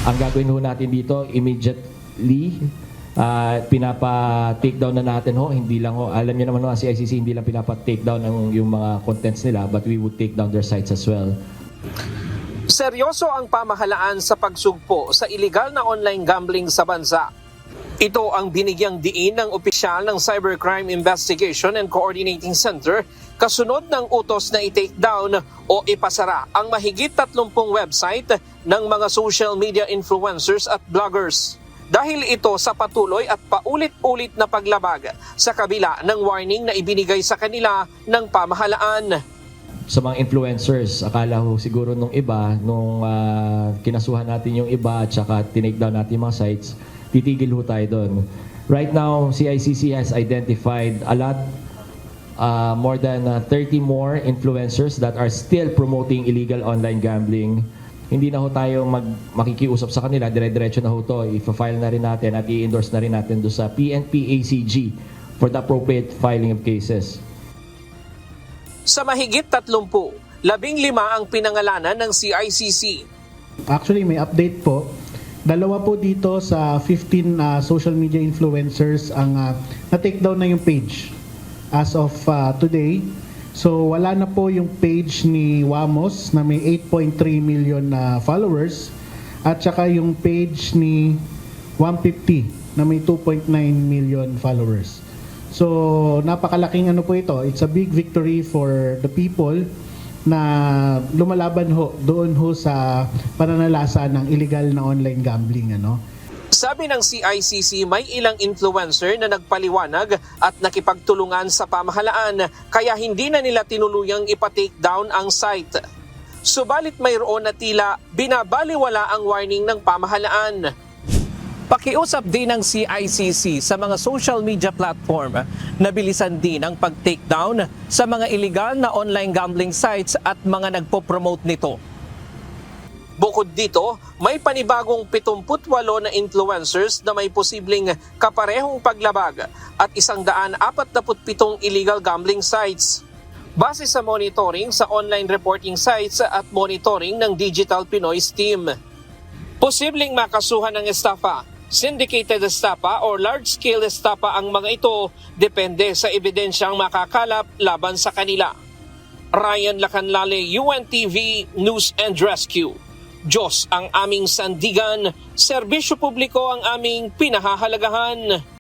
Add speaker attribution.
Speaker 1: Ang gagawin ho natin dito, immediately, pinapa-take down na natin ho. Hindi lang ho, alam niyo naman ho, ang CICC hindi lang pinapa-take down yung mga contents nila, but we would take down their sites as well.
Speaker 2: Seryoso ang pamahalaan sa pagsugpo sa iligal na online gambling sa bansa. Ito ang binigyang diin ng opisyal ng Cybercrime Investigation and Coordinating Center kasunod ng utos na i-take down o ipasara ang mahigit 30 website ng mga social media influencers at bloggers. Dahil ito sa patuloy at paulit-ulit na paglabag sa kabila ng warning na ibinigay sa kanila ng pamahalaan.
Speaker 1: Sa mga influencers, akala ho siguro nung iba, nung kinasuhan natin yung iba at saka tinake down natin yung mga sites, titigil ho tayo doon. Right now, CICC has identified a lot, more than 30 more influencers that are still promoting illegal online gambling. Hindi na ho tayo makikiusap sa kanila, dire-diretso na ho to. I-file na rin natin at i-endorse na rin natin doon sa PNP-ACG for the appropriate filing of cases.
Speaker 2: Sa mahigit 30, 15 ang pinangalanan ng CICC.
Speaker 3: Actually, may update po. Dalawa po dito sa 15 social media influencers ang na-take down na yung page as of today. So wala na po yung page ni Wamos na may 8.3 million followers at saka yung page ni 150 na may 2.9 million followers. So napakalaking ano po ito. It's a big victory for the people na lumalaban ho doon ho sa pananalasa ng illegal na online gambling, ano.
Speaker 2: Sabi ng CICC, may ilang influencer na nagpaliwanag at nakipagtulungan sa pamahalaan kaya hindi na nila tinuluyang ipa-take down ang site. Subalit mayroon na tila binabaliwala ang warning ng pamahalaan. Pakiusap din ng CICC sa mga social media platform na bilisan din ang pag-take down sa mga illegal na online gambling sites at mga nagpo-promote nito. Bukod dito, may panibagong 78 na influencers na may posibleng kaparehong paglabag at 147 illegal gambling sites. Base sa monitoring sa online reporting sites at monitoring ng Digital Pinoy's team. Posibleng makasuhan ng estafa, syndicated estafa or large-scale estafa ang mga ito depende sa ebidensyang makakalap laban sa kanila. Ryan Lacanlale, UNTV News and Rescue. Diyos ang aming sandigan, serbisyo publiko ang aming pinahahalagahan.